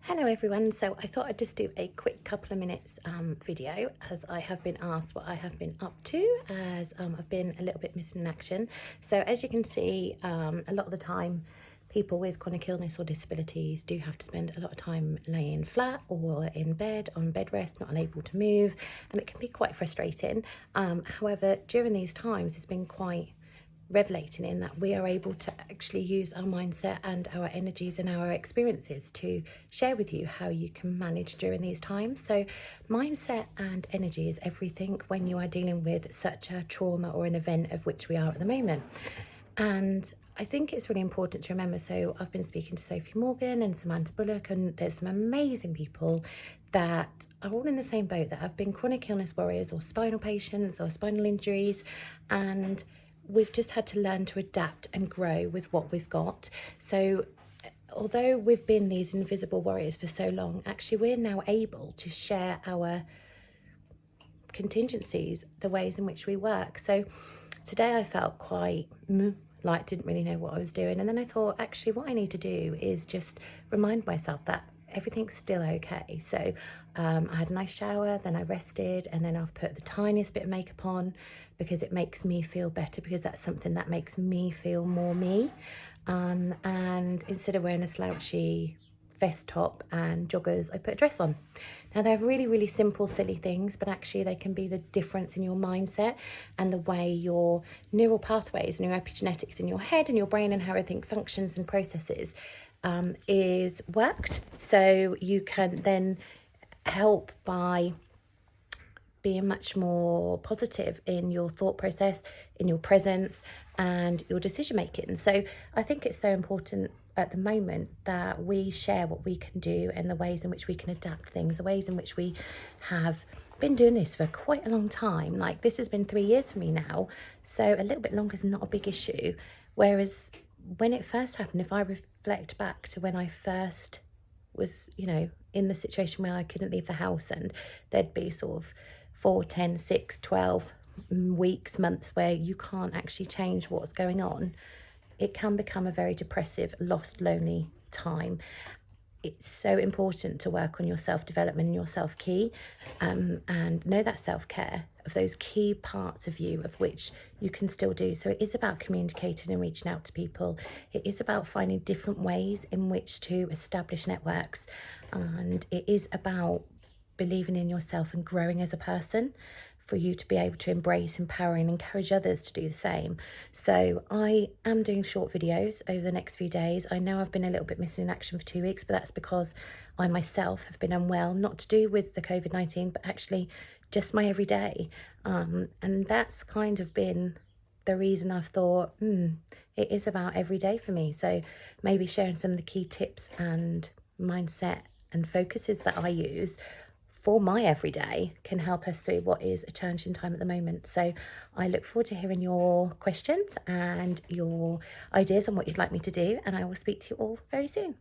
Hello everyone, so I thought I'd just do a quick couple of minutes video as I have been asked what I have been up to as I've been a little bit missing in action. So as you can see, a lot of the time people with chronic illness or disabilities do have to spend a lot of time laying flat or in bed, on bed rest, not able to move, and it can be quite frustrating. However, during these times it's been quite revelating in that we are able to actually use our mindset and our energies and our experiences to share with you how you can manage during these times. So mindset and energy is everything when you are dealing with such a trauma or an event of which we are at the moment. And I think it's really important to remember, so I've been speaking to Sophie Morgan and Samantha Bullock, and there's some amazing people that are all in the same boat, that have been chronic illness warriors or spinal patients or spinal injuries, and we've just had to learn to adapt and grow with what we've got. So although we've been these invisible warriors for so long, actually we're now able to share our contingencies, the ways in which we work. So today I felt quite like didn't really know what I was doing, and then I thought actually what I need to do is just remind myself that everything's still okay. So I had a nice shower, then I rested, and then I've put the tiniest bit of makeup on because it makes me feel better, because that's something that makes me feel more me. And instead of wearing a slouchy vest top and joggers, I put a dress on. Now they're really, really simple, silly things, but actually they can be the difference in your mindset and the way your neural pathways and your epigenetics in your head and your brain and how everything functions and processes is worked. So you can then help by being much more positive in your thought process, in your presence and your decision making. So I think it's so important at the moment that we share what we can do and the ways in which we can adapt things, the ways in which we have been doing this for quite a long time. Like, this has been 3 years for me now, so a little bit longer is not a big issue. Whereas when it first happened, if I reflect back to when I first was, in the situation where I couldn't leave the house and there'd be sort of 4, 10, 6, 12 weeks, months where you can't actually change what's going on, it can become a very depressive, lost, lonely time. It's so important to work on your self-development and your self-key, and know that self-care of those key parts of you of which you can still do. So it is about communicating and reaching out to people. It is about finding different ways in which to establish networks, and it is about believing in yourself and growing as a person for you to be able to embrace, empower and encourage others to do the same. So I am doing short videos over the next few days. I know I've been a little bit missing in action for 2 weeks, but that's because I myself have been unwell, not to do with the COVID-19, but actually just my everyday. And that's kind of been the reason I've thought, it is about every day for me. So maybe sharing some of the key tips and mindset and focuses that I use for my everyday can help us through what is a challenging time at the moment. So I look forward to hearing your questions and your ideas on what you'd like me to do, and I will speak to you all very soon.